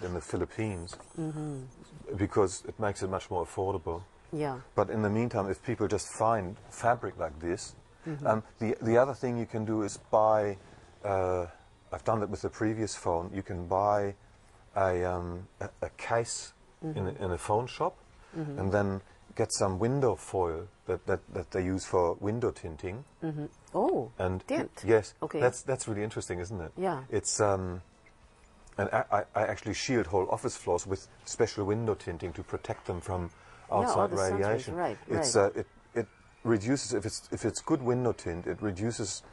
in the Philippines because it makes it much more affordable. Yeah. But in the meantime, if people just find fabric like this, the other thing you can do is buy. I've done that with the previous phone. You can buy a case in a phone shop, and then get some window foil that they use for window tinting. Oh, and tint. Yes, okay. That's really interesting, isn't it? Yeah. It's and I actually shield whole office floors with special window tinting to protect them from outside radiation. Right, it's it reduces, if it's good window tint, it reduces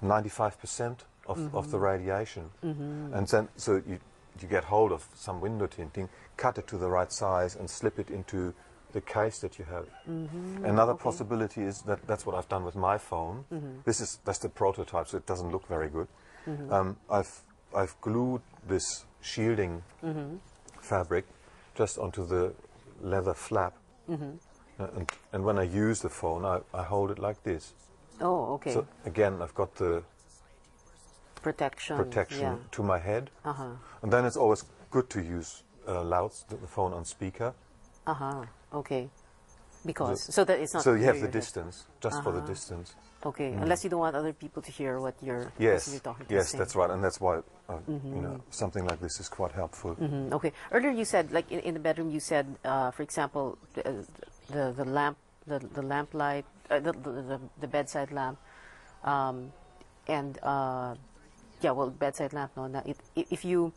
95% of the radiation. And then so you get hold of some window tinting, cut it to the right size, and slip it into the case that you have. Another possibility is that's what I've done with my phone. That's the prototype, so it doesn't look very good. I've glued this shielding fabric just onto the leather flap, and when I use the phone, I hold it like this. Oh, okay. So again, I've got the protection to my head, and then it's always good to use the phone on speaker. Okay. Because so that it's not. So you have the distance, just for the distance. Okay, unless you don't want other people to hear what you're talking to. Yes, that's right, and that's why you know, something like this is quite helpful. Okay. Earlier you said, like in the bedroom, you said, for example, the lamp, the lamp light, the bedside lamp, and bedside lamp. No, if you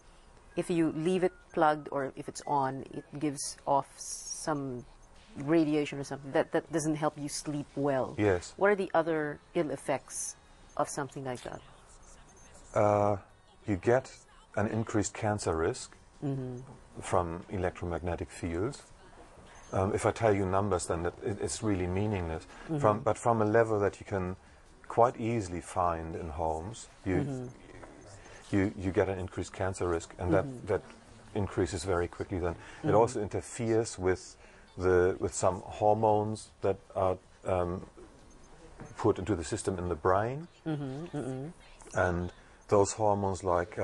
leave it plugged or if it's on, it gives off some radiation or something that doesn't help you sleep well. Yes. What are the other ill effects of something like that? You get an increased cancer risk from electromagnetic fields. If I tell you numbers, then it's really meaningless. But from a level that you can quite easily find in homes, you get an increased cancer risk, and that increases very quickly. Then it also interferes with some hormones that are put into the system in the brain, and those hormones like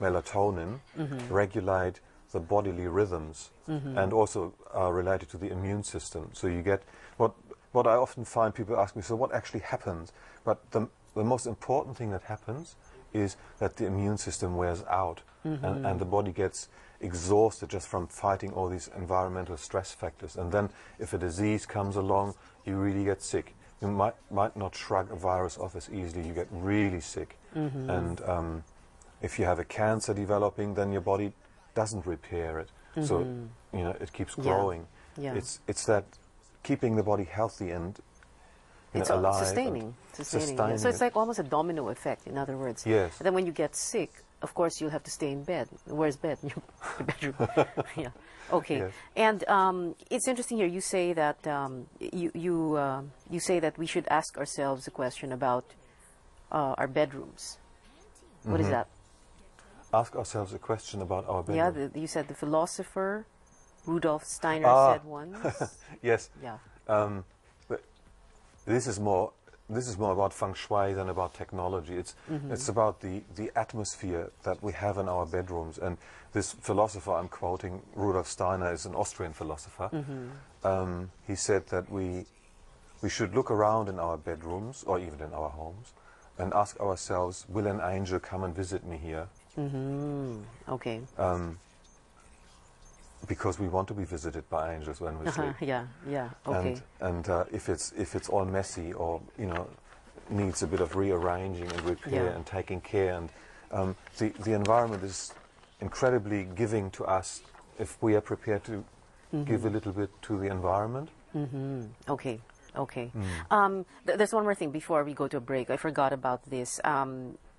melatonin regulate the bodily rhythms and also are related to the immune system. So you get what I often find people ask me, so what actually happens? But the most important thing that happens is that the immune system wears out, and the body gets exhausted just from fighting all these environmental stress factors. And then if a disease comes along, you really get sick. You might not shrug a virus off as easily. You get really sick. And if you have a cancer developing, then your body doesn't repair it. So you know, it keeps growing. It's that keeping the body healthy and alive. Sustaining. Yeah. So it's like almost a domino effect, in other words. Yes. And then when you get sick, of course, you'll have to stay in bed. Where's bed? Your bedroom. Yeah. Okay. Yes. And it's interesting here. You say that you say that we should ask ourselves a question about our bedrooms. What is that? Ask ourselves a question about our bedroom. Yeah. You said the philosopher Rudolf Steiner said once. Yes. Yeah. But this is more about feng shui than about technology. It's about the atmosphere that we have in our bedrooms. And this philosopher I'm quoting, Rudolf Steiner, is an Austrian philosopher. He said that we should look around in our bedrooms or even in our homes and ask ourselves, will an angel come and visit me here? Okay. Because we want to be visited by angels when we sleep. Yeah. Okay. And if it's all messy or needs a bit of rearranging and repair and taking care, and the environment is incredibly giving to us if we are prepared to give a little bit to the environment. Okay. There's one more thing before we go to a break. I forgot about this.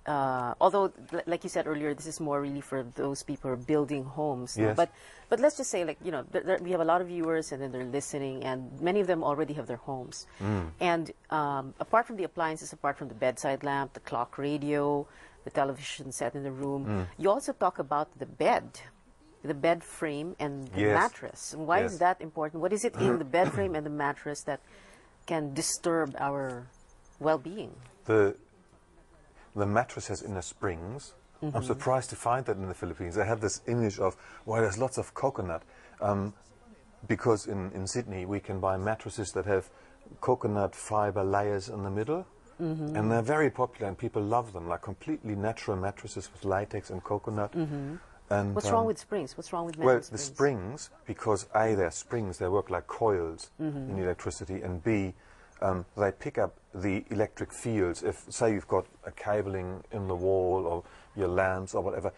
Although, like you said earlier, this is more really for those people who are building homes. Yes. But let's just say, like, we have a lot of viewers, and then they're listening, and many of them already have their homes. And apart from the appliances, apart from the bedside lamp, the clock radio, the television set in the room, you also talk about the bed frame and the mattress. And why is that important? What is it in the bed frame and the mattress that can disturb our well-being? The mattress has inner springs I'm surprised to find that in the Philippines. I had this image of, well, there's lots of coconut. Because in Sydney we can buy mattresses that have coconut fiber layers in the middle. And they're very popular and people love them, like completely natural mattresses with latex and coconut. And what's wrong with springs? What's wrong with metal well, springs? the springs, because A, they're springs, they work like coils in electricity, and B, they pick up the electric fields. If, say, you've got a cabling in the wall or your lamps or whatever,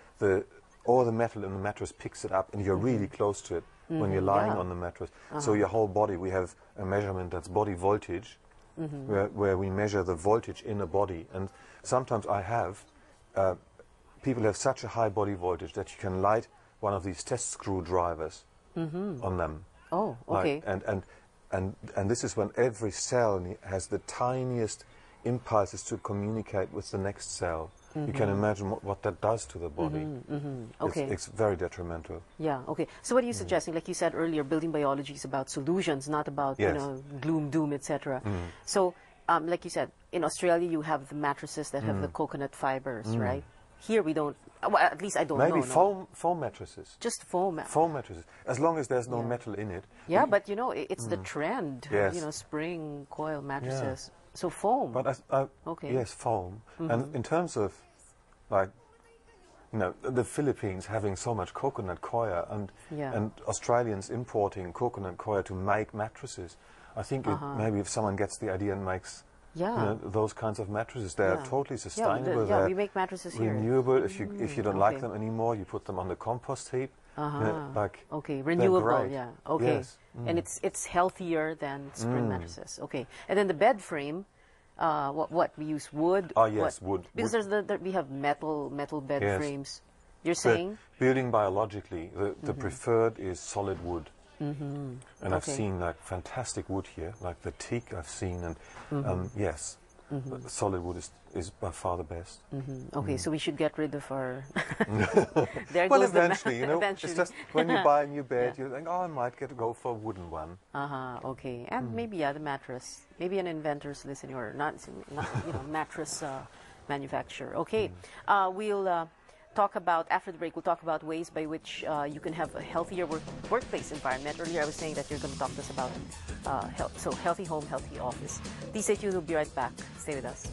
all the metal in the mattress picks it up and you're really close to it when you're lying on the mattress. So your whole body, we have a measurement that's body voltage, where we measure the voltage in a body. And sometimes people have such a high body voltage that you can light one of these test screwdrivers on them. Oh, okay. And this is when every cell has the tiniest impulses to communicate with the next cell. You can imagine what that does to the body. Okay. It's very detrimental. Yeah, okay. So what are you suggesting? Like you said earlier, building biology is about solutions, not about, Yes. you know, gloom, doom, etc. So, like you said, in Australia you have the mattresses that have the coconut fibers, right? Here we don't, well, at least I don't know. Maybe no. foam mattresses. Just foam. Foam mattresses. As long as there's no metal in it. Yeah, but you know, it's the trend. Yes. You know, spring coil mattresses. So foam. But Okay. yes, foam. And in terms of, like, you know, the Philippines having so much coconut coir and Australians importing coconut coir to make mattresses, I think maybe if someone gets the idea and makes you know, those kinds of mattresses, they are totally sustainable. Yeah, we make mattresses here. Renewable. If you don't like them anymore, you put them on the compost heap. You know, like, okay, they're renewable. great. Yeah. Okay. Yes. And it's healthier than spring mattresses. Okay. And then the bed frame. What we use wood? Oh yes, wood. Because we have metal bed Yes. frames. You're saying? Building biologically, the preferred is solid wood. And I've seen like fantastic wood here, like the teak I've seen, and yes, solid wood is by far the best. Okay, so we should get rid of our. There Well, goes eventually, you know, eventually. it's just when you buy a new bed, you think, oh, I might go for a wooden one. Okay, and maybe the mattress, maybe an inventor's listening, or not you know, mattress manufacturer. Okay, we'll talk about, after the break, we'll talk about ways by which you can have a healthier workplace environment. Earlier I was saying that you're going to talk to us about health, so healthy home, healthy office. Please stay tuned, we'll be right back. Stay with us.